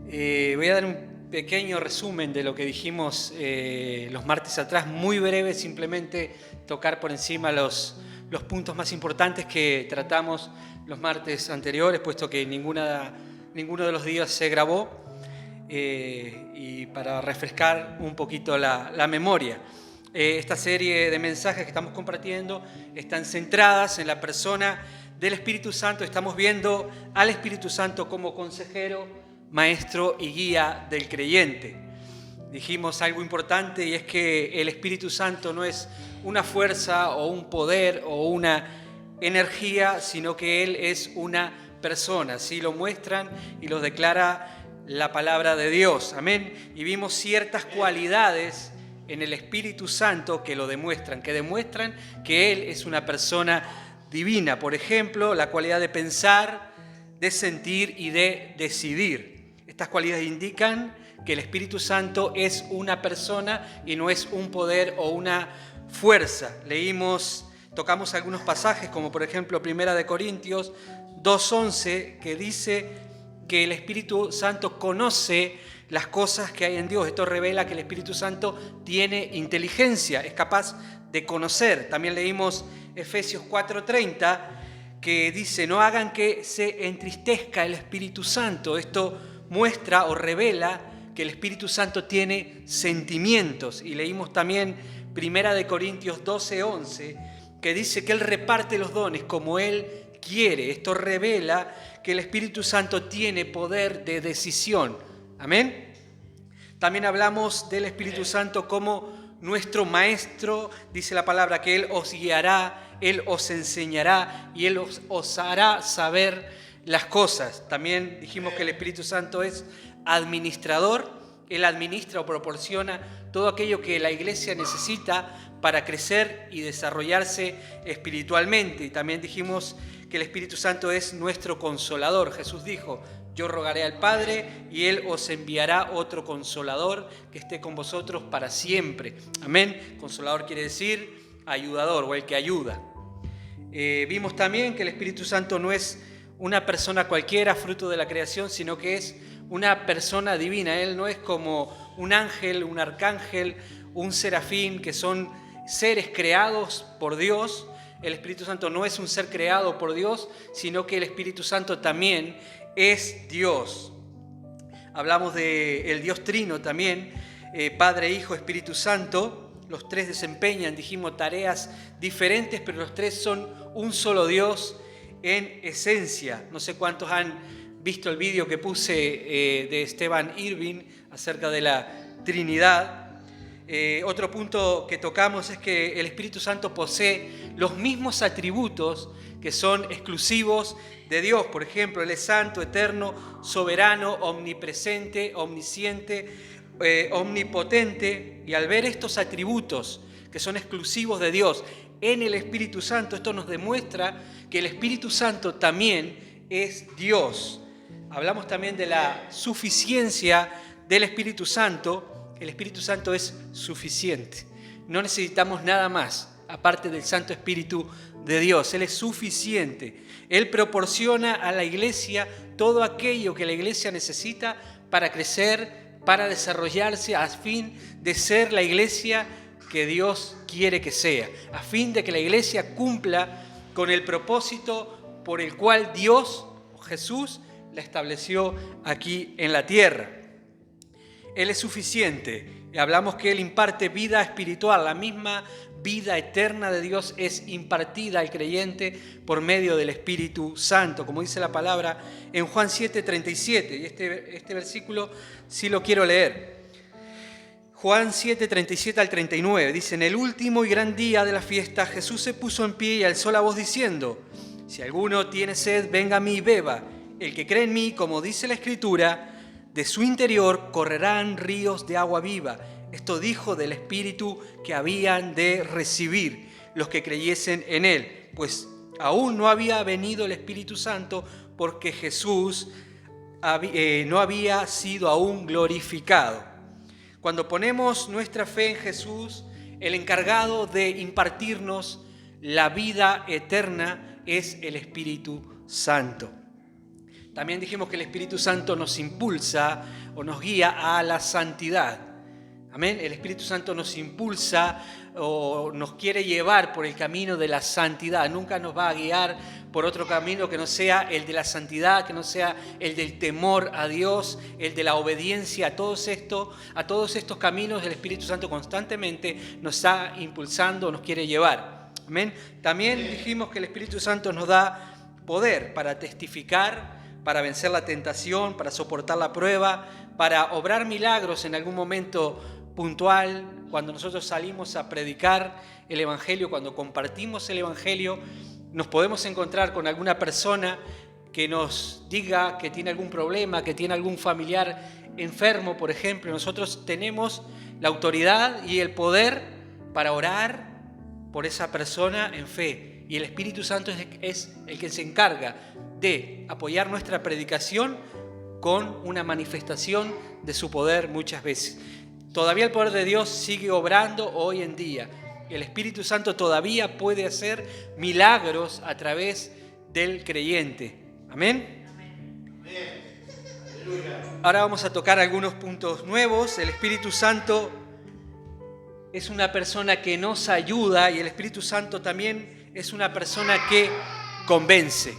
Voy a dar un pequeño resumen de lo que dijimos los martes atrás, muy breve, simplemente tocar por encima los puntos más importantes que tratamos los martes anteriores, puesto que ninguno de los días se grabó, y para refrescar un poquito la memoria. Esta serie de mensajes que estamos compartiendo están centradas en la persona del Espíritu Santo. Estamos viendo al Espíritu Santo como consejero, maestro y guía del creyente. Dijimos algo importante, y es que el Espíritu Santo no es una fuerza o un poder o una energía, sino que Él es una persona. Así lo muestran y lo declara la palabra de Dios. Amén. Y vimos ciertas cualidades en el Espíritu Santo que lo demuestran, que Él es una persona divina. Por ejemplo, la cualidad de pensar, de sentir y de decidir. Estas cualidades indican que el Espíritu Santo es una persona y no es un poder o una fuerza. Tocamos algunos pasajes, como por ejemplo 1 Corintios 2:11, que dice que el Espíritu Santo conoce las cosas que hay en Dios. Esto revela que el Espíritu Santo tiene inteligencia, es capaz de conocer. También leímos Efesios 4:30, que dice: no hagan que se entristezca el Espíritu Santo. Esto muestra o revela que el Espíritu Santo tiene sentimientos. Y leímos también 1 Corintios 12:11, que dice que Él reparte los dones como Él quiere. Esto revela que el Espíritu Santo tiene poder de decisión. Amén. También hablamos del Espíritu Santo como nuestro maestro. Dice la palabra que Él os guiará, Él os enseñará y Él os hará saber las cosas. También dijimos que el Espíritu Santo es administrador. Él administra o proporciona todo aquello que la iglesia necesita para crecer y desarrollarse espiritualmente. Y también dijimos que el Espíritu Santo es nuestro consolador. Jesús dijo: yo rogaré al Padre y Él os enviará otro consolador que esté con vosotros para siempre. Amén. Consolador quiere decir ayudador o el que ayuda. Vimos también que el Espíritu Santo no es una persona cualquiera, fruto de la creación, sino que es una persona divina. Él no es como un ángel, un arcángel, un serafín, que son seres creados por Dios. El Espíritu Santo no es un ser creado por Dios, sino que el Espíritu Santo también es Dios. Hablamos del Dios Trino también, Padre, Hijo, Espíritu Santo. Los tres desempeñan, dijimos, tareas diferentes, pero los tres son un solo Dios en esencia. No sé cuántos han visto el vídeo que puse de Stephen Irving acerca de la Trinidad. Otro punto que tocamos es que el Espíritu Santo posee los mismos atributos que son exclusivos de Dios. Por ejemplo, Él es santo, eterno, soberano, omnipresente, omnisciente, omnipotente. Y al ver estos atributos que son exclusivos de Dios en el Espíritu Santo, esto nos demuestra que el Espíritu Santo también es Dios. Hablamos también de la suficiencia del Espíritu Santo. El Espíritu Santo es suficiente. No necesitamos nada más aparte del Santo Espíritu de Dios. Él es suficiente. Él proporciona a la iglesia todo aquello que la iglesia necesita para crecer, para desarrollarse, a fin de ser la iglesia que Dios quiere que sea, a fin de que la iglesia cumpla con el propósito por el cual Dios, Jesús, la estableció aquí en la tierra. Él es suficiente. Hablamos que Él imparte vida espiritual. La misma vida eterna de Dios es impartida al creyente por medio del Espíritu Santo, como dice la palabra en Juan 7:37. Y este versículo sí lo quiero leer. Juan 7:37 al 39. Dice: en el último y gran día de la fiesta, Jesús se puso en pie y alzó la voz diciendo: si alguno tiene sed, venga a mí y beba. El que cree en mí, como dice la Escritura, de su interior correrán ríos de agua viva. Esto dijo del Espíritu que habían de recibir los que creyesen en Él, pues aún no había venido el Espíritu Santo, porque Jesús no había sido aún glorificado. Cuando ponemos nuestra fe en Jesús, el encargado de impartirnos la vida eterna es el Espíritu Santo. También dijimos que el Espíritu Santo nos impulsa o nos guía a la santidad. Amén. El Espíritu Santo nos impulsa o nos quiere llevar por el camino de la santidad. Nunca nos va a guiar por otro camino que no sea el de la santidad, que no sea el del temor a Dios, el de la obediencia. A todos estos caminos el Espíritu Santo constantemente nos está impulsando, nos quiere llevar. Amén. También dijimos que el Espíritu Santo nos da poder para testificar, para vencer la tentación, para soportar la prueba, para obrar milagros en algún momento puntual, cuando nosotros salimos a predicar el Evangelio, cuando compartimos el Evangelio, nos podemos encontrar con alguna persona que nos diga que tiene algún problema, que tiene algún familiar enfermo, por ejemplo. Nosotros tenemos la autoridad y el poder para orar por esa persona en fe. Y el Espíritu Santo es el que se encarga de apoyar nuestra predicación con una manifestación de su poder muchas veces. Todavía el poder de Dios sigue obrando hoy en día. El Espíritu Santo todavía puede hacer milagros a través del creyente. Amén. Ahora vamos a tocar algunos puntos nuevos. El Espíritu Santo es una persona que nos ayuda y el Espíritu Santo también es una persona que convence.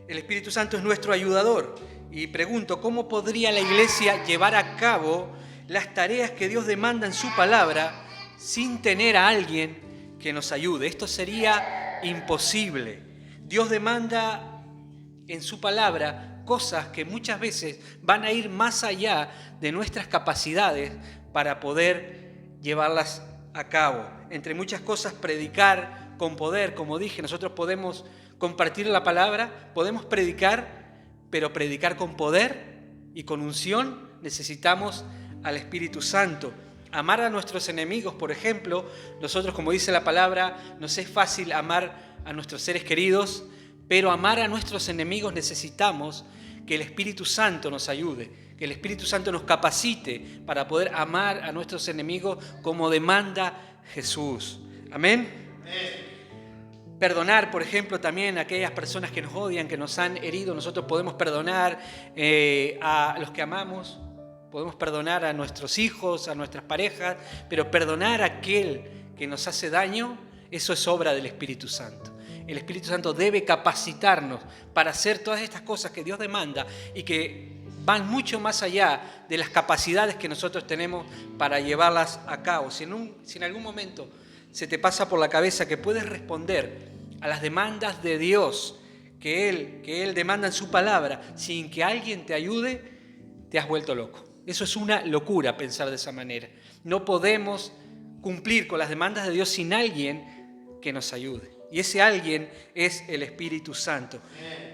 El Espíritu Santo es nuestro ayudador. Y pregunto, ¿cómo podría la iglesia llevar a cabo las tareas que Dios demanda en su palabra sin tener a alguien que nos ayude? Esto sería imposible. Dios demanda en su palabra cosas que muchas veces van a ir más allá de nuestras capacidades para poder llevarlas a cabo. Entre muchas cosas, predicar con poder, como dije, nosotros podemos compartir la palabra, podemos predicar, pero predicar con poder y con unción necesitamos al Espíritu Santo. Amar a nuestros enemigos, por ejemplo, nosotros, como dice la palabra, nos es fácil amar a nuestros seres queridos, pero amar a nuestros enemigos necesitamos que el Espíritu Santo nos ayude, que el Espíritu Santo nos capacite para poder amar a nuestros enemigos como demanda Jesús. Amén. Perdonar, por ejemplo, también a aquellas personas que nos odian, que nos han herido. Nosotros podemos perdonar a los que amamos, podemos perdonar a nuestros hijos, a nuestras parejas, pero perdonar a aquel que nos hace daño, eso es obra del Espíritu Santo. El Espíritu Santo debe capacitarnos para hacer todas estas cosas que Dios demanda y que van mucho más allá de las capacidades que nosotros tenemos para llevarlas a cabo. Si en algún momento se te pasa por la cabeza que puedes responder a las demandas de Dios que Él demanda en su palabra sin que alguien te ayude, te has vuelto loco. Eso es una locura pensar de esa manera. No podemos cumplir con las demandas de Dios sin alguien que nos ayude. Y ese alguien es el Espíritu Santo.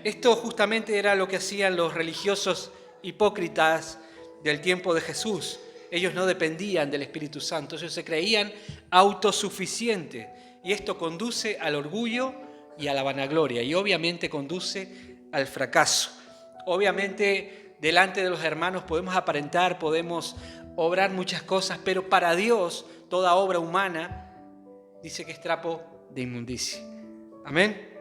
Esto justamente era lo que hacían los religiosos hipócritas del tiempo de Jesús. Ellos no dependían del Espíritu Santo, ellos se creían autosuficientes. Y esto conduce al orgullo y a la vanagloria. Y obviamente conduce al fracaso. Obviamente delante de los hermanos podemos aparentar, podemos obrar muchas cosas, pero para Dios toda obra humana dice que es trapo de inmundicia. Amén.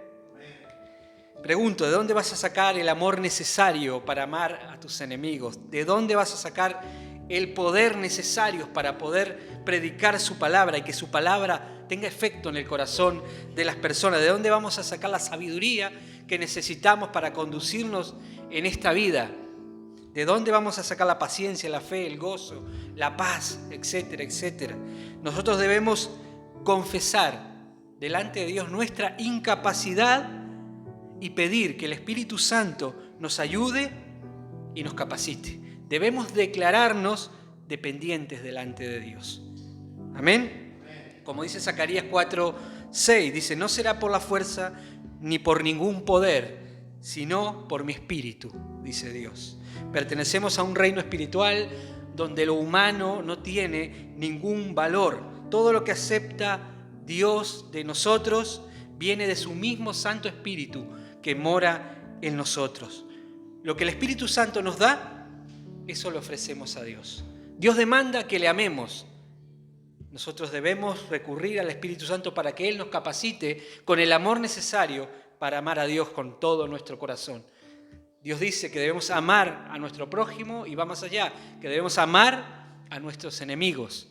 Pregunto, ¿de dónde vas a sacar el amor necesario para amar a tus enemigos? ¿De dónde vas a sacar el poder necesario para poder predicar su palabra y que su palabra tenga efecto en el corazón de las personas? ¿De dónde vamos a sacar la sabiduría que necesitamos para conducirnos en esta vida? ¿De dónde vamos a sacar la paciencia, la fe, el gozo, la paz, etcétera, etcétera? Nosotros debemos confesar delante de Dios nuestra incapacidad y pedir que el Espíritu Santo nos ayude y nos capacite. Debemos declararnos dependientes delante de Dios. Amén. Como dice Zacarías 4:6, dice, no será por la fuerza ni por ningún poder, sino por mi espíritu, dice Dios. Pertenecemos a un reino espiritual donde lo humano no tiene ningún valor. Todo lo que acepta Dios de nosotros viene de su mismo Santo Espíritu que mora en nosotros. Lo que el Espíritu Santo nos da, eso lo ofrecemos a Dios. Dios demanda que le amemos. Nosotros debemos recurrir al Espíritu Santo para que Él nos capacite con el amor necesario para amar a Dios con todo nuestro corazón. Dios dice que debemos amar a nuestro prójimo y va más allá, que debemos amar a nuestros enemigos.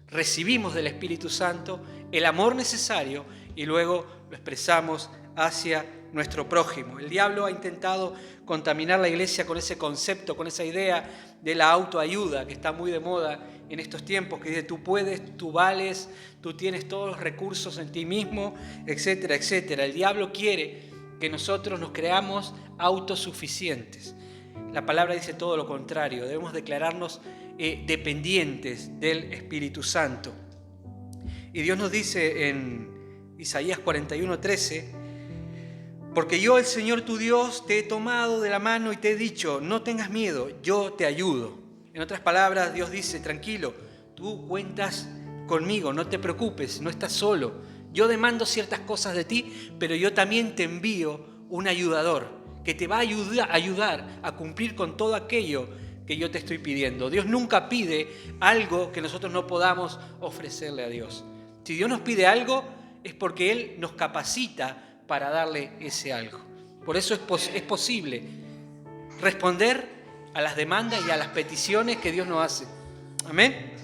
Recibimos del Espíritu Santo el amor necesario y luego lo expresamos hacia nuestro prójimo. El diablo ha intentado contaminar la iglesia con ese concepto, con esa idea de la autoayuda que está muy de moda en estos tiempos, que dice tú puedes, tú vales, tú tienes todos los recursos en ti mismo, etcétera, etcétera. El diablo quiere que nosotros nos creamos autosuficientes. La palabra dice todo lo contrario, debemos declararnos dependientes del Espíritu Santo. Y Dios nos dice en Isaías 41:13, porque yo, el Señor tu Dios, te he tomado de la mano y te he dicho, no tengas miedo, yo te ayudo. En otras palabras, Dios dice, tranquilo, tú cuentas conmigo, no te preocupes, no estás solo. Yo demando ciertas cosas de ti, pero yo también te envío un ayudador que te va a ayudar a cumplir con todo aquello que yo te estoy pidiendo. Dios nunca pide algo que nosotros no podamos ofrecerle a Dios. Si Dios nos pide algo, es porque Él nos capacita para darle ese algo. Por eso es posible responder a las demandas y a las peticiones que Dios nos hace. Amén.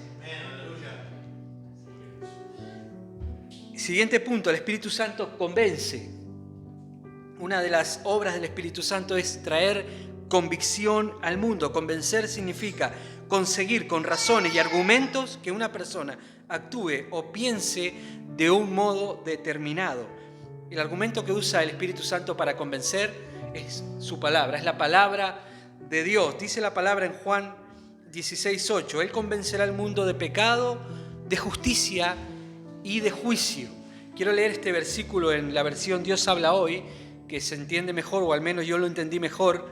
Siguiente punto, el Espíritu Santo convence. Una de las obras del Espíritu Santo es traer convicción al mundo. Convencer significa conseguir con razones y argumentos que una persona actúe o piense de un modo determinado. El argumento que usa el Espíritu Santo para convencer es su palabra, es la palabra de Dios. Dice la palabra en Juan 16:8, Él convencerá al mundo de pecado, de justicia y de juicio. Quiero leer este versículo en la versión Dios habla hoy, que se entiende mejor, o al menos yo lo entendí mejor.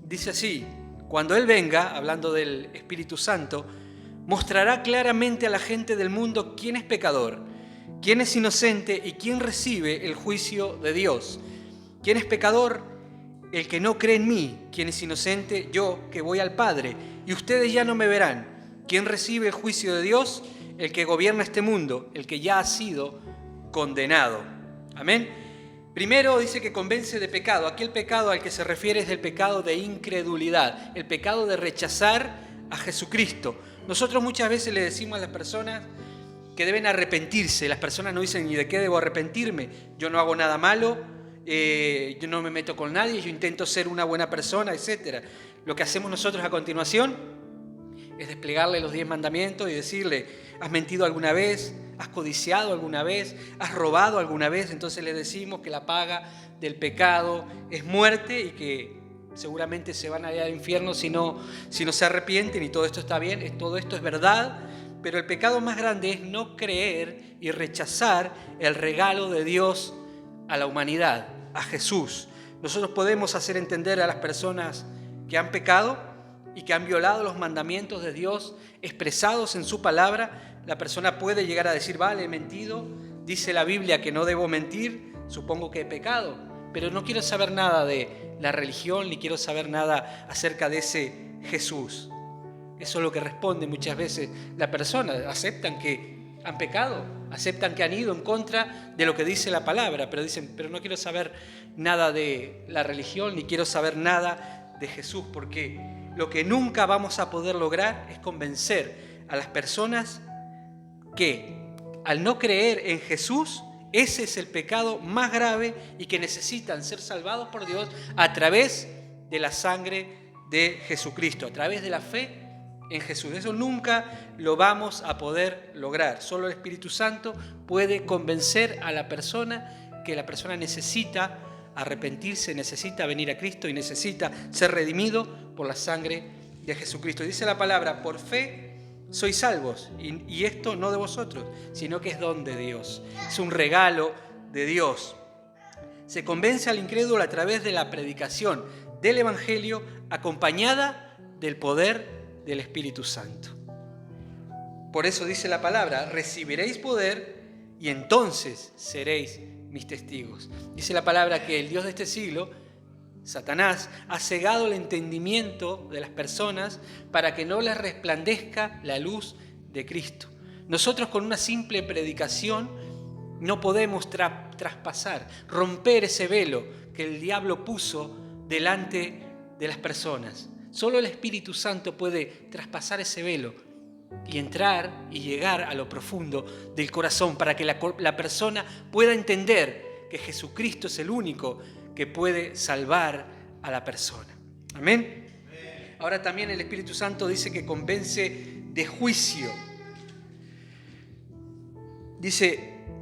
Dice así, cuando Él venga, hablando del Espíritu Santo, mostrará claramente a la gente del mundo quién es pecador, quién es inocente y quién recibe el juicio de Dios. ¿Quién es pecador? El que no cree en mí. ¿Quién es inocente? Yo, que voy al Padre, y ustedes ya no me verán. ¿Quién recibe el juicio de Dios? El que gobierna este mundo, el que ya ha sido condenado. Amén. Primero dice que convence de pecado. Aquí el pecado al que se refiere es el pecado de incredulidad, el pecado de rechazar a Jesucristo. Nosotros muchas veces le decimos a las personas que deben arrepentirse. Las personas no dicen, ¿y de qué debo arrepentirme? Yo no hago nada malo, yo no me meto con nadie, yo intento ser una buena persona, etc. Lo que hacemos nosotros a continuación es desplegarle los 10 mandamientos y decirle, ¿has mentido alguna vez? ¿Has codiciado alguna vez? ¿Has robado alguna vez? Entonces le decimos que la paga del pecado es muerte y que seguramente se van a ir al infierno si no se arrepienten, y todo esto está bien, todo esto es verdad, pero el pecado más grande es no creer y rechazar el regalo de Dios a la humanidad, a Jesús. Nosotros podemos hacer entender a las personas que han pecado y que han violado los mandamientos de Dios expresados en su palabra. La persona puede llegar a decir, vale, he mentido, dice la Biblia que no debo mentir, supongo que he pecado, pero no quiero saber nada de la religión, ni quiero saber nada acerca de ese Jesús. Eso es lo que responde muchas veces la persona. Aceptan que han pecado, aceptan que han ido en contra de lo que dice la palabra, pero dicen, pero no quiero saber nada de la religión, ni quiero saber nada de Jesús, porque lo que nunca vamos a poder lograr es convencer a las personas que al no creer en Jesús, ese es el pecado más grave y que necesitan ser salvados por Dios a través de la sangre de Jesucristo, a través de la fe en Jesús. Eso nunca lo vamos a poder lograr. Solo el Espíritu Santo puede convencer a la persona que la persona necesita arrepentirse, necesita venir a Cristo y necesita ser redimido por la sangre de Jesucristo. Dice la palabra, por fe sois salvos, y esto no de vosotros, sino que es don de Dios, es un regalo de Dios. Se convence al incrédulo a través de la predicación del Evangelio acompañada del poder del Espíritu Santo. Por eso dice la palabra, recibiréis poder y entonces seréis mis testigos. Dice la palabra que el Dios de este siglo, Satanás, ha cegado el entendimiento de las personas para que no les resplandezca la luz de Cristo. Nosotros con una simple predicación no podemos traspasar, romper ese velo que el diablo puso delante de las personas. Solo el Espíritu Santo puede traspasar ese velo y entrar y llegar a lo profundo del corazón para que la persona pueda entender que Jesucristo es el único que puede salvar a la persona. Amén. Ahora también el Espíritu Santo dice que convence de juicio.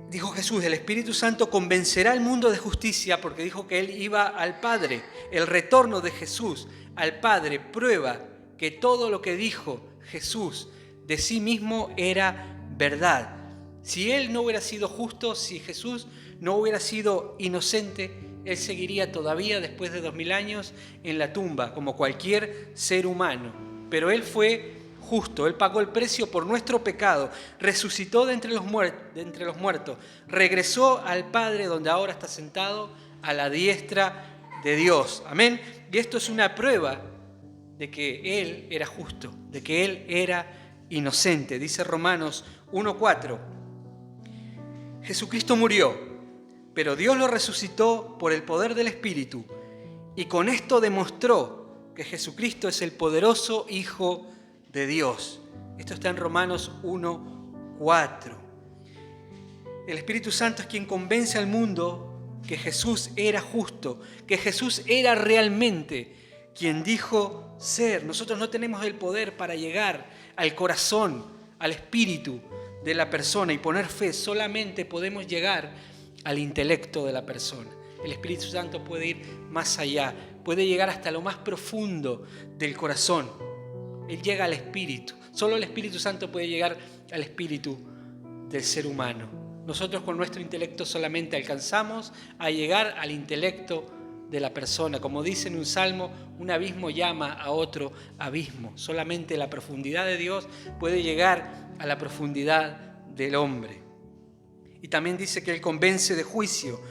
Dijo Jesús, el Espíritu Santo convencerá al mundo de justicia, porque dijo que Él iba al Padre. El retorno de Jesús al Padre prueba que todo lo que dijo Jesús de sí mismo era verdad. Si Él no hubiera sido justo, si Jesús no hubiera sido inocente, Él seguiría todavía después de 2000 años en la tumba, como cualquier ser humano. Pero Él fue justo, Él pagó el precio por nuestro pecado, resucitó de entre los muertos, regresó al Padre donde ahora está sentado a la diestra de Dios. Amén. Y esto es una prueba de que Él era justo, de que Él era inocente. Dice Romanos 1:4, Jesucristo murió, pero Dios lo resucitó por el poder del Espíritu, y con esto demostró que Jesucristo es el poderoso Hijo de Dios. Esto está en Romanos 1:4. El Espíritu Santo es quien convence al mundo que Jesús era justo, que Jesús era realmente quien dijo ser. Nosotros no tenemos el poder para llegar al corazón, al espíritu de la persona y poner fe. Solamente podemos llegar al intelecto de la persona. El Espíritu Santo puede ir más allá, puede llegar hasta lo más profundo del corazón. Él llega al espíritu. Solo el Espíritu Santo puede llegar al espíritu del ser humano. Nosotros con nuestro intelecto solamente alcanzamos a llegar al intelecto de la persona. Como dice en un salmo, un abismo llama a otro abismo. Solamente la profundidad de Dios puede llegar a la profundidad del hombre. Y también dice que Él convence de juicio.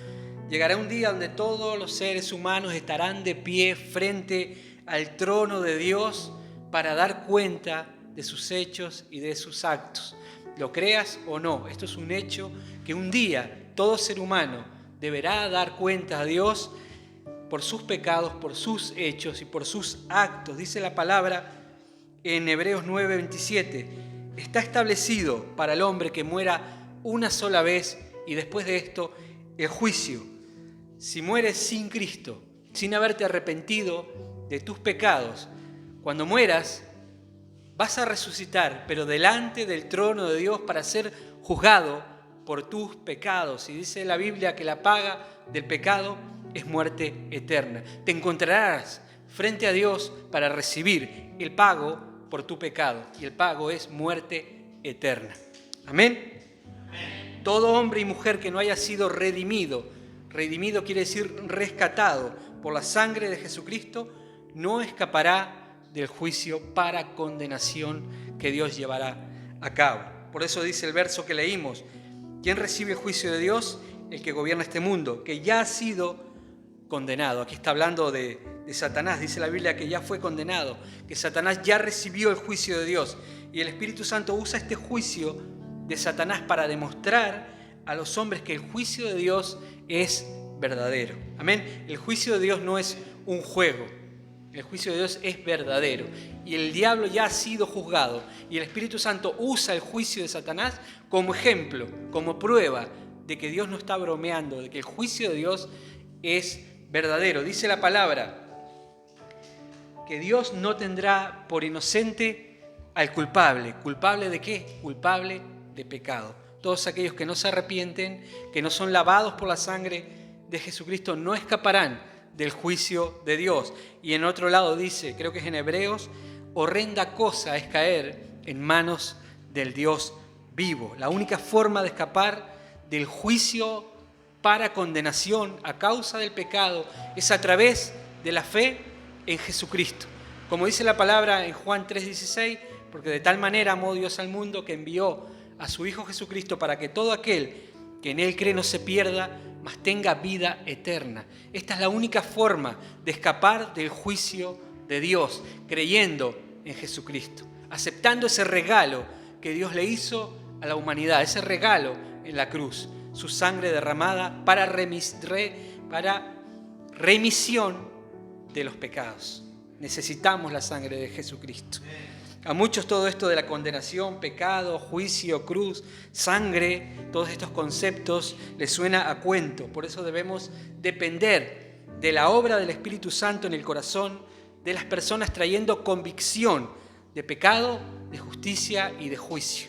Llegará un día donde todos los seres humanos estarán de pie frente al trono de Dios para dar cuenta de sus hechos y de sus actos. Lo creas o no, esto es un hecho que un día todo ser humano deberá dar cuenta a Dios por sus pecados, por sus hechos y por sus actos. Dice la palabra en Hebreos 9:27, está establecido para el hombre que muera una sola vez y después de esto el juicio. Si mueres sin Cristo, sin haberte arrepentido de tus pecados, cuando mueras vas a resucitar, pero delante del trono de Dios para ser juzgado por tus pecados. Y dice la Biblia que la paga del pecado es muerte eterna. Te encontrarás frente a Dios para recibir el pago por tu pecado. Y el pago es muerte eterna. Amén. Amén. Todo hombre y mujer que no haya sido redimido quiere decir rescatado por la sangre de Jesucristo, no escapará del juicio para condenación que Dios llevará a cabo. Por eso dice el verso que leímos, ¿quién recibe el juicio de Dios? El que gobierna este mundo, que ya ha sido condenado. Aquí está hablando de Satanás, dice la Biblia que ya fue condenado, que Satanás ya recibió el juicio de Dios. Y el Espíritu Santo usa este juicio de Satanás para demostrar a los hombres que el juicio de Dios es verdadero. Amén. El juicio de Dios no es un juego. El juicio de Dios es verdadero y el diablo ya ha sido juzgado y el Espíritu Santo usa el juicio de Satanás como ejemplo, como prueba de que Dios no está bromeando, de que el juicio de Dios es verdadero. Dice la palabra que Dios no tendrá por inocente al culpable. ¿Culpable de qué? Culpable de pecado. Todos aquellos que no se arrepienten, que no son lavados por la sangre de Jesucristo, no escaparán del juicio de Dios. Y en otro lado dice, creo que es en Hebreos, horrenda cosa es caer en manos del Dios vivo. La única forma de escapar del juicio para condenación a causa del pecado es a través de la fe en Jesucristo. Como dice la palabra en Juan 3:16, porque de tal manera amó Dios al mundo que envió a su Hijo Jesucristo para que todo aquel que en Él cree no se pierda, mas tenga vida eterna. Esta es la única forma de escapar del juicio de Dios, creyendo en Jesucristo, aceptando ese regalo que Dios le hizo a la humanidad, ese regalo en la cruz, su sangre derramada para remisión de los pecados. Necesitamos la sangre de Jesucristo. A muchos todo esto de la condenación, pecado, juicio, cruz, sangre, todos estos conceptos les suena a cuento. Por eso debemos depender de la obra del Espíritu Santo en el corazón de las personas, trayendo convicción de pecado, de justicia y de juicio.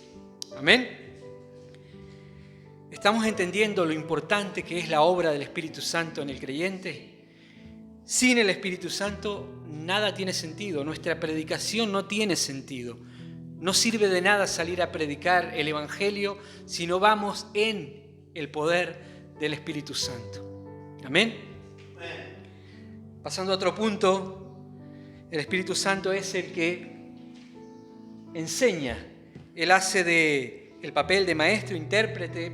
Amén. ¿Estamos entendiendo lo importante que es la obra del Espíritu Santo en el creyente? Sin el Espíritu Santo nada tiene sentido, nuestra predicación no tiene sentido. No sirve de nada salir a predicar el Evangelio si no vamos en el poder del Espíritu Santo. Amén. Pasando a otro punto, el Espíritu Santo es el que enseña. Él hace el papel de maestro, intérprete,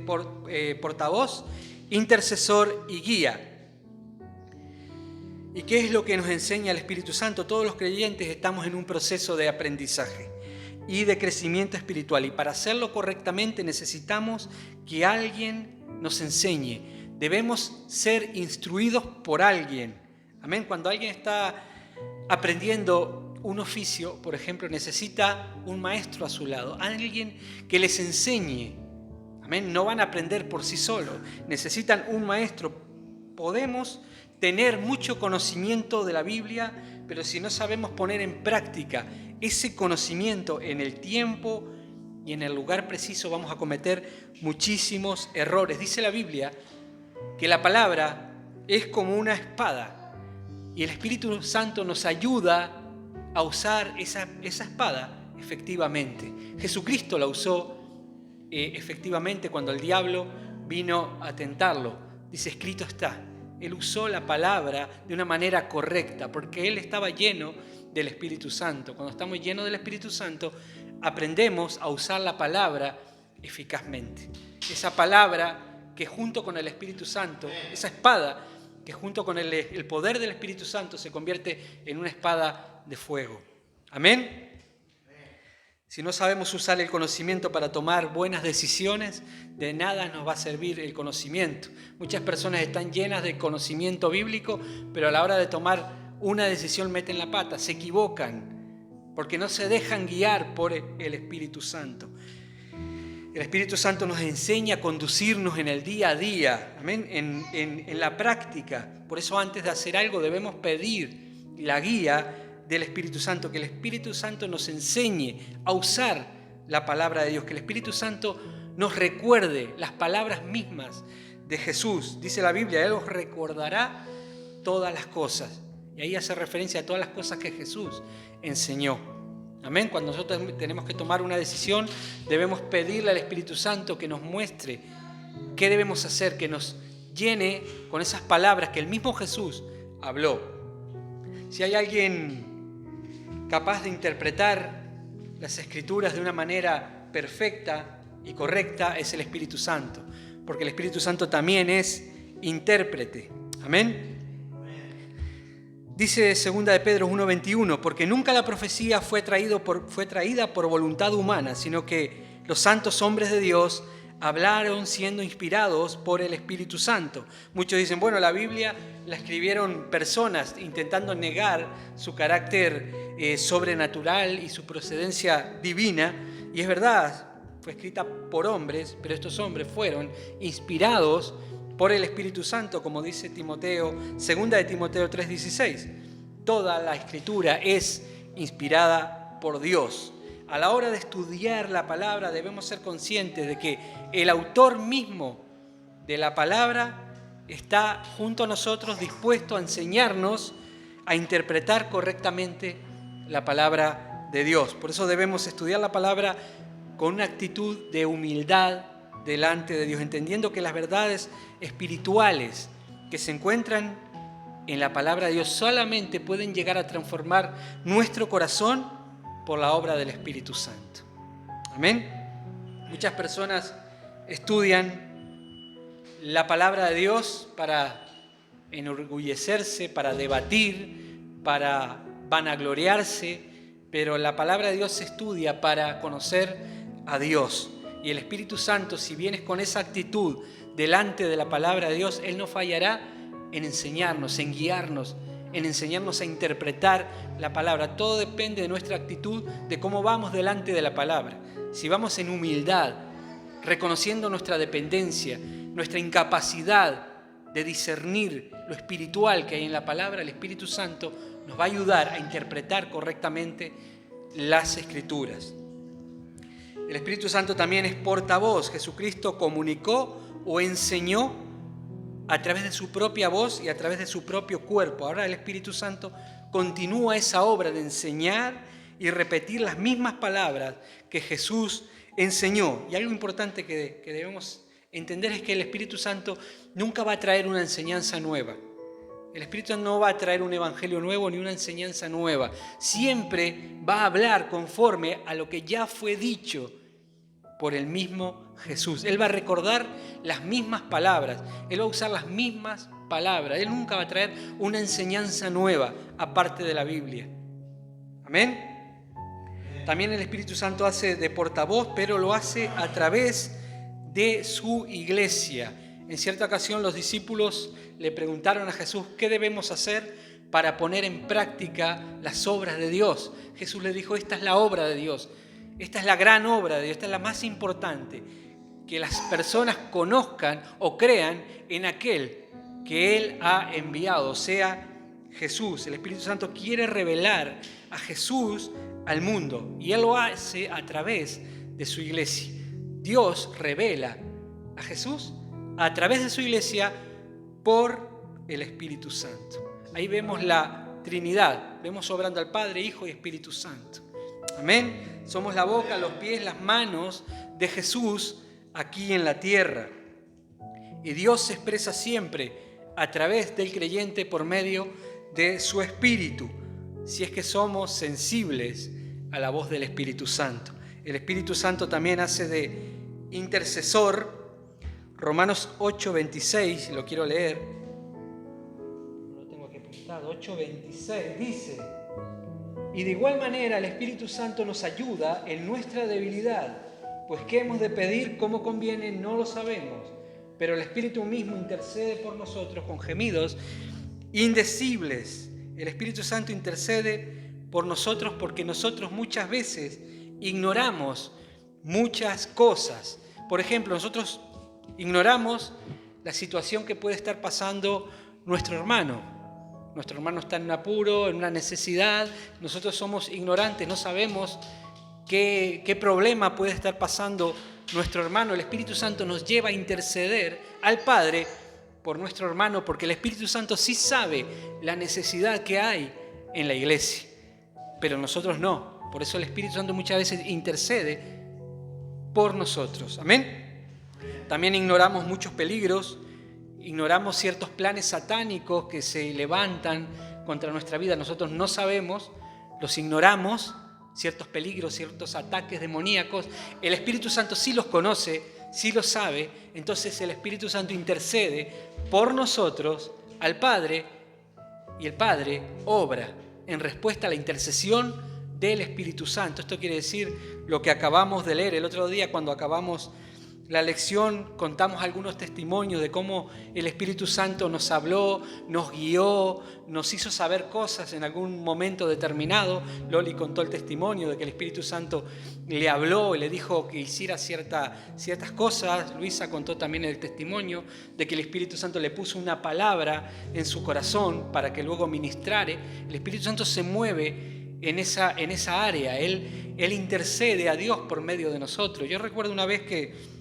portavoz, intercesor y guía. ¿Y qué es lo que nos enseña el Espíritu Santo? Todos los creyentes estamos en un proceso de aprendizaje y de crecimiento espiritual. Y para hacerlo correctamente necesitamos que alguien nos enseñe. Debemos ser instruidos por alguien. Amén. Cuando alguien está aprendiendo un oficio, por ejemplo, necesita un maestro a su lado, alguien que les enseñe. Amén. No van a aprender por sí solos. Necesitan un maestro. Podemos tener mucho conocimiento de la Biblia, pero si no sabemos poner en práctica ese conocimiento en el tiempo y en el lugar preciso, vamos a cometer muchísimos errores. Dice la Biblia que la palabra es como una espada y el Espíritu Santo nos ayuda a usar esa espada efectivamente. Jesucristo la usó efectivamente cuando el diablo vino a tentarlo. Dice, escrito está. Él usó la palabra de una manera correcta porque Él estaba lleno del Espíritu Santo. Cuando estamos llenos del Espíritu Santo, aprendemos a usar la palabra eficazmente. Esa palabra que junto con el Espíritu Santo, esa espada que junto con el poder del Espíritu Santo se convierte en una espada de fuego. Amén. Si no sabemos usar el conocimiento para tomar buenas decisiones, de nada nos va a servir el conocimiento. Muchas personas están llenas de conocimiento bíblico, pero a la hora de tomar una decisión meten la pata, se equivocan, porque no se dejan guiar por el Espíritu Santo. El Espíritu Santo nos enseña a conducirnos en el día a día, amén, en la práctica. Por eso antes de hacer algo debemos pedir la guía del Espíritu Santo, que el Espíritu Santo nos enseñe a usar la palabra de Dios, que el Espíritu Santo nos recuerde las palabras mismas de Jesús. Dice la Biblia, Él os recordará todas las cosas. Y ahí hace referencia a todas las cosas que Jesús enseñó. Amén. Cuando nosotros tenemos que tomar una decisión, debemos pedirle al Espíritu Santo que nos muestre qué debemos hacer, que nos llene con esas palabras que el mismo Jesús habló. Si hay alguien capaz de interpretar las Escrituras de una manera perfecta y correcta, es el Espíritu Santo, porque el Espíritu Santo también es intérprete. Amén. Dice 2 de Pedro 1:21, porque nunca la profecía fue traída por voluntad humana, sino que los santos hombres de Dios hablaron siendo inspirados por el Espíritu Santo. Muchos dicen, bueno, la Biblia la escribieron personas intentando negar su carácter sobrenatural y su procedencia divina. Y es verdad, fue escrita por hombres, pero estos hombres fueron inspirados por el Espíritu Santo, como dice Timoteo, 2 de Timoteo 3:16. Toda la Escritura es inspirada por Dios. A la hora de estudiar la palabra debemos ser conscientes de que el autor mismo de la palabra está junto a nosotros dispuesto a enseñarnos a interpretar correctamente la palabra de Dios. Por eso debemos estudiar la palabra con una actitud de humildad delante de Dios, entendiendo que las verdades espirituales que se encuentran en la palabra de Dios solamente pueden llegar a transformar nuestro corazón por la obra del Espíritu Santo. Amén. Muchas personas estudian la palabra de Dios para enorgullecerse, para debatir, para vanagloriarse, pero la palabra de Dios se estudia para conocer a Dios. Y el Espíritu Santo, si vienes con esa actitud delante de la palabra de Dios, Él no fallará en enseñarnos, en guiarnos en enseñarnos a interpretar la palabra. Todo depende de nuestra actitud, de cómo vamos delante de la palabra. Si vamos en humildad, reconociendo nuestra dependencia, nuestra incapacidad de discernir lo espiritual que hay en la palabra, el Espíritu Santo nos va a ayudar a interpretar correctamente las Escrituras. El Espíritu Santo también es portavoz. Jesucristo comunicó o enseñó a través de su propia voz y a través de su propio cuerpo. Ahora el Espíritu Santo continúa esa obra de enseñar y repetir las mismas palabras que Jesús enseñó. Y algo importante que debemos entender es que el Espíritu Santo nunca va a traer una enseñanza nueva. El Espíritu no va a traer un evangelio nuevo ni una enseñanza nueva. Siempre va a hablar conforme a lo que ya fue dicho por el mismo Jesús. Él va a recordar las mismas palabras. Él va a usar las mismas palabras. Él nunca va a traer una enseñanza nueva aparte de la Biblia. Amén. También el Espíritu Santo hace de portavoz, pero lo hace a través de su iglesia. En cierta ocasión los discípulos le preguntaron a Jesús qué debemos hacer para poner en práctica las obras de Dios. Jesús les dijo, esta es la obra de Dios, esta es la gran obra de Dios, esta es la más importante, que las personas conozcan o crean en aquel que Él ha enviado, o sea, Jesús. El Espíritu Santo quiere revelar a Jesús al mundo y Él lo hace a través de su iglesia. Dios revela a Jesús a través de su iglesia por el Espíritu Santo. Ahí vemos la Trinidad, vemos obrando al Padre, Hijo y Espíritu Santo. Amén. Somos la boca, los pies, las manos de Jesús aquí en la tierra. Y Dios se expresa siempre a través del creyente por medio de su Espíritu, si es que somos sensibles a la voz del Espíritu Santo. El Espíritu Santo también hace de intercesor. Romanos 8:26, lo quiero leer. Lo tengo aquí apuntado. 8:26 dice: y de igual manera el Espíritu Santo nos ayuda en nuestra debilidad, pues qué hemos de pedir como conviene no lo sabemos, pero el Espíritu mismo intercede por nosotros con gemidos indecibles. El Espíritu Santo intercede por nosotros porque nosotros muchas veces ignoramos muchas cosas. Por ejemplo, nosotros ignoramos la situación que puede estar pasando nuestro hermano. Nuestro hermano está en un apuro, en una necesidad. Nosotros somos ignorantes, no sabemos qué problema puede estar pasando nuestro hermano. El Espíritu Santo nos lleva a interceder al Padre por nuestro hermano, porque el Espíritu Santo sí sabe la necesidad que hay en la iglesia, pero nosotros no. Por eso el Espíritu Santo muchas veces intercede por nosotros. Amén. También ignoramos muchos peligros, ignoramos ciertos planes satánicos que se levantan contra nuestra vida. Nosotros no sabemos, los ignoramos, ciertos peligros, ciertos ataques demoníacos. El Espíritu Santo sí los conoce, sí los sabe. Entonces el Espíritu Santo intercede por nosotros al Padre y el Padre obra en respuesta a la intercesión del Espíritu Santo. Esto quiere decir lo que acabamos de leer. El otro día, cuando acabamos la lección, contamos algunos testimonios de cómo el Espíritu Santo nos habló, nos guió, nos hizo saber cosas en algún momento determinado. Loli contó el testimonio de que el Espíritu Santo le habló y le dijo que hiciera ciertas cosas. Luisa contó también el testimonio de que el Espíritu Santo le puso una palabra en su corazón para que luego ministrare. El Espíritu Santo se mueve en esa área. Él intercede a Dios por medio de nosotros. Yo recuerdo una vez que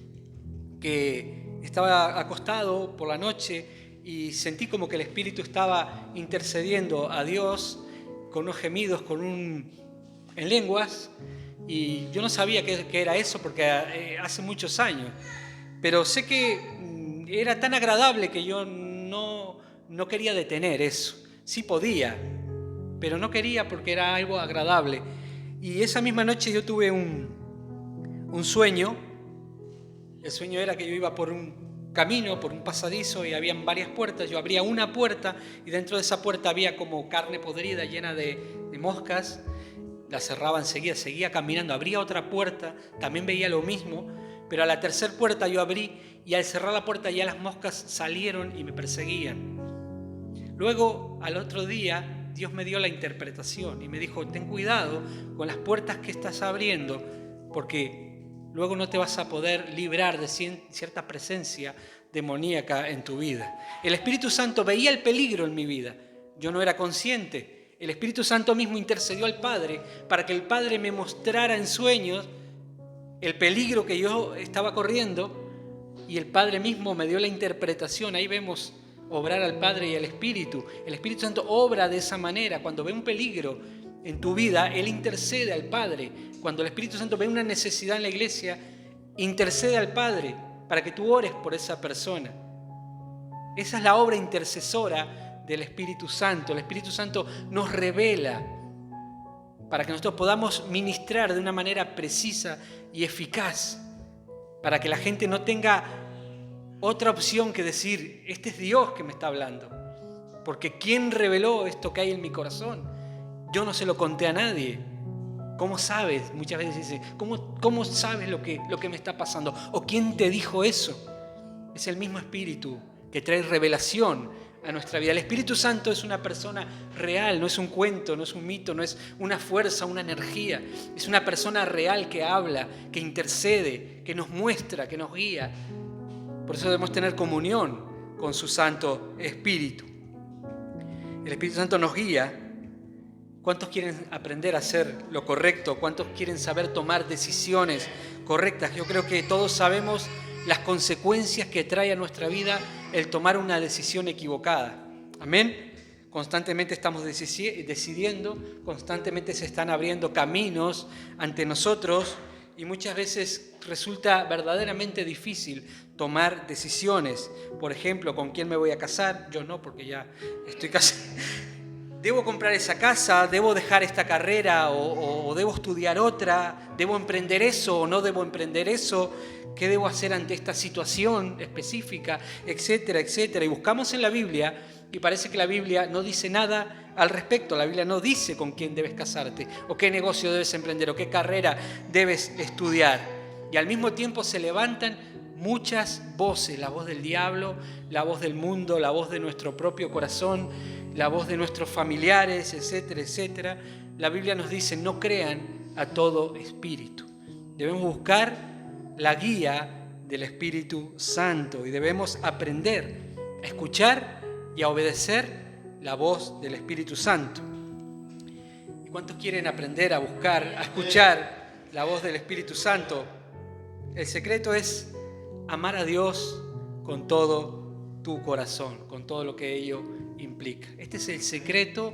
estaba acostado por la noche y sentí como que el Espíritu estaba intercediendo a Dios con unos gemidos, en lenguas, y yo no sabía qué era eso porque hace muchos años, pero sé que era tan agradable que yo no quería detener eso. Sí podía, pero no quería porque era algo agradable. Y esa misma noche yo tuve un sueño. El sueño era que yo iba por un camino, por un pasadizo, y habían varias puertas. Yo abría una puerta y dentro de esa puerta había como carne podrida llena de moscas. La cerraba enseguida, seguía caminando, abría otra puerta, también veía lo mismo, pero a la tercera puerta yo abrí y al cerrar la puerta ya las moscas salieron y me perseguían. Luego, al otro día, Dios me dio la interpretación y me dijo, ten cuidado con las puertas que estás abriendo, porque luego no te vas a poder librar de cierta presencia demoníaca en tu vida. El Espíritu Santo veía el peligro en mi vida. Yo no era consciente. El Espíritu Santo mismo intercedió al Padre para que el Padre me mostrara en sueños el peligro que yo estaba corriendo, y el Padre mismo me dio la interpretación. Ahí vemos obrar al Padre y al Espíritu. El Espíritu Santo obra de esa manera. Cuando ve un peligro en tu vida, Él intercede al Padre. Cuando el Espíritu Santo ve una necesidad en la iglesia, intercede al Padre para que tú ores por esa persona. Esa es la obra intercesora del Espíritu Santo. El Espíritu Santo nos revela para que nosotros podamos ministrar de una manera precisa y eficaz, para que la gente no tenga otra opción que decir, este es Dios que me está hablando. Porque ¿quién reveló esto que hay en mi corazón? Yo no se lo conté a nadie. ¿Cómo sabes? Muchas veces dice, ¿cómo sabes lo que me está pasando? ¿O quién te dijo eso? Es el mismo Espíritu que trae revelación a nuestra vida. El Espíritu Santo es una persona real, no es un cuento, no es un mito, no es una fuerza, una energía. Es una persona real que habla, que intercede, que nos muestra, que nos guía. Por eso debemos tener comunión con su Santo Espíritu. El Espíritu Santo nos guía. ¿Cuántos quieren aprender a hacer lo correcto? ¿Cuántos quieren saber tomar decisiones correctas? Yo creo que todos sabemos las consecuencias que trae a nuestra vida el tomar una decisión equivocada. Amén. Constantemente estamos decidiendo, constantemente se están abriendo caminos ante nosotros y muchas veces resulta verdaderamente difícil tomar decisiones. Por ejemplo, ¿con quién me voy a casar? Yo no, porque ya estoy casado. ¿Debo comprar esa casa? ¿Debo dejar esta carrera? ¿O debo estudiar otra? ¿Debo emprender eso o no debo emprender eso? ¿Qué debo hacer ante esta situación específica? Etcétera, etcétera. Y buscamos en la Biblia y parece que la Biblia no dice nada al respecto. La Biblia no dice con quién debes casarte, o qué negocio debes emprender, o qué carrera debes estudiar. Y al mismo tiempo se levantan muchas voces, la voz del diablo, la voz del mundo, la voz de nuestro propio corazón, la voz de nuestros familiares, etcétera, etcétera. La Biblia nos dice, no crean a todo espíritu. Debemos buscar la guía del Espíritu Santo y debemos aprender a escuchar y a obedecer la voz del Espíritu Santo. ¿Y cuántos quieren aprender a buscar, a escuchar la voz del Espíritu Santo? El secreto es amar a Dios con todo tu corazón, con todo lo que ello implica. Este es el secreto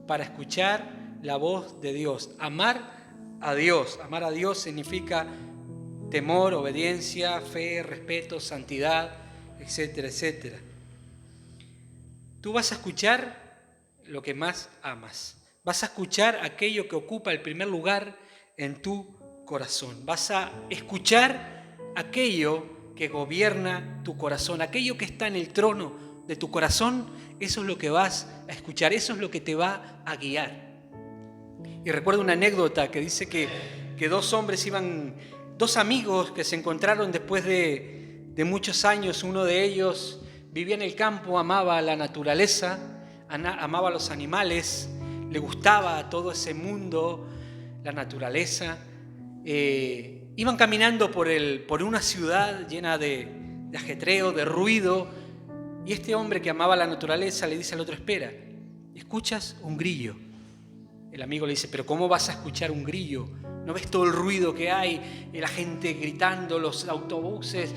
para escuchar la voz de Dios. Amar a Dios. Amar a Dios significa temor, obediencia, fe, respeto, santidad, etcétera, etcétera. Tú vas a escuchar lo que más amas. Vas a escuchar aquello que ocupa el primer lugar en tu corazón. Vas a escuchar aquello que gobierna tu corazón, aquello que está en el trono de tu corazón. Eso es lo que vas a escuchar, eso es lo que te va a guiar. Y recuerdo una anécdota que dice que dos amigos que se encontraron después de muchos años. Uno de ellos vivía en el campo, amaba la naturaleza, amaba a los animales, le gustaba todo ese mundo, la naturaleza. Iban caminando por una ciudad llena de ajetreo, de ruido, y este hombre que amaba la naturaleza le dice al otro, espera, ¿escuchas un grillo? El amigo le dice, pero ¿cómo vas a escuchar un grillo? ¿No ves todo el ruido que hay? La gente gritando, los autobuses.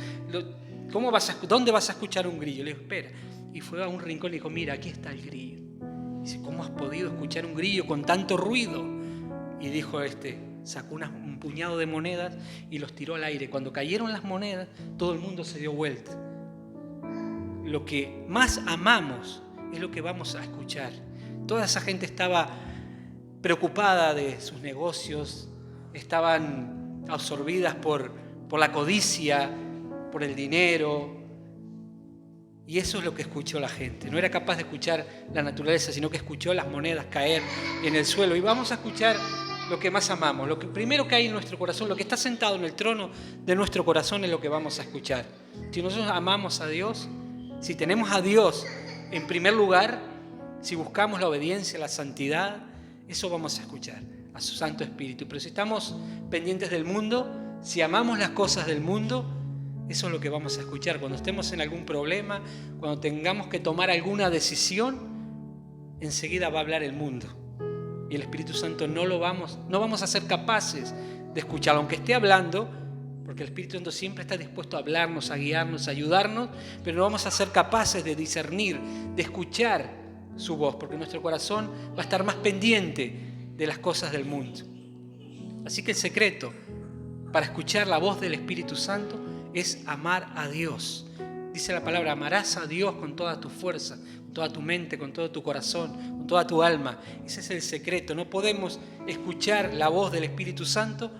¿Dónde vas a escuchar un grillo? Le dijo, espera. Y fue a un rincón y le dijo, mira, aquí está el grillo. Dice, ¿cómo has podido escuchar un grillo con tanto ruido? Y dijo sacó un puñado de monedas y los tiró al aire. Cuando cayeron las monedas, todo el mundo se dio vuelta. Lo que más amamos es lo que vamos a escuchar. Toda esa gente estaba preocupada de sus negocios, estaban absorbidas por la codicia, por el dinero. Y eso es lo que escuchó la gente. No era capaz de escuchar la naturaleza, sino que escuchó las monedas caer en el suelo. Y vamos a escuchar lo que más amamos, lo que primero que hay en nuestro corazón, lo que está sentado en el trono de nuestro corazón es lo que vamos a escuchar. Si nosotros amamos a Dios, si tenemos a Dios en primer lugar, si buscamos la obediencia, la santidad, eso vamos a escuchar, a su Santo Espíritu. Pero si estamos pendientes del mundo, si amamos las cosas del mundo, eso es lo que vamos a escuchar. Cuando estemos en algún problema, cuando tengamos que tomar alguna decisión, enseguida va a hablar el mundo. Y el Espíritu Santo no vamos a ser capaces de escuchar, aunque esté hablando, porque el Espíritu Santo siempre está dispuesto a hablarnos, a guiarnos, a ayudarnos, pero no vamos a ser capaces de discernir, de escuchar su voz, porque nuestro corazón va a estar más pendiente de las cosas del mundo. Así que el secreto para escuchar la voz del Espíritu Santo es amar a Dios. Dice la palabra, amarás a Dios con toda tu fuerza, con toda tu mente, con todo tu corazón, con toda tu alma. Ese es el secreto. No podemos escuchar la voz del Espíritu Santo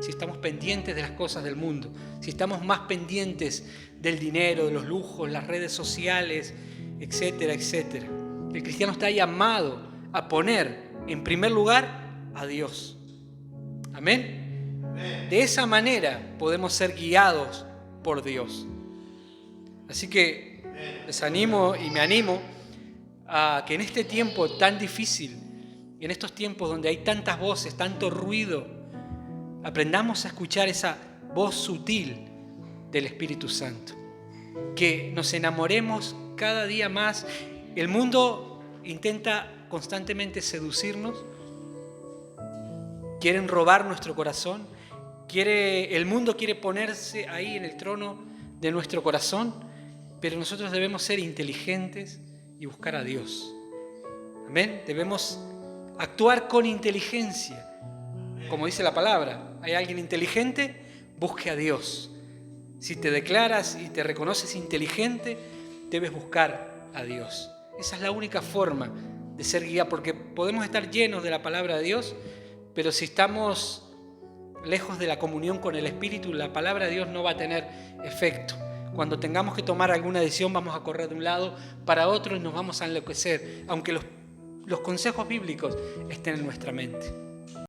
si estamos pendientes de las cosas del mundo, si estamos más pendientes del dinero, de los lujos, las redes sociales, etcétera, etcétera. El cristiano está llamado a poner en primer lugar a Dios. Amén. De esa manera podemos ser guiados por Dios. Así que les animo y me animo a que en este tiempo tan difícil, en estos tiempos donde hay tantas voces, tanto ruido, aprendamos a escuchar esa voz sutil del Espíritu Santo. Que nos enamoremos cada día más. El mundo intenta constantemente seducirnos. Quieren robar nuestro corazón. El mundo quiere ponerse ahí en el trono de nuestro corazón, pero nosotros debemos ser inteligentes y buscar a Dios. Amén. Debemos actuar con inteligencia. Como dice la palabra, ¿hay alguien inteligente? Busque a Dios. Si te declaras y te reconoces inteligente, debes buscar a Dios. Esa es la única forma de ser guía, porque podemos estar llenos de la palabra de Dios, pero si estamos lejos de la comunión con el Espíritu, la palabra de Dios no va a tener efecto. Cuando tengamos que tomar alguna decisión, vamos a correr de un lado para otro y nos vamos a enloquecer, aunque los consejos bíblicos estén en nuestra mente.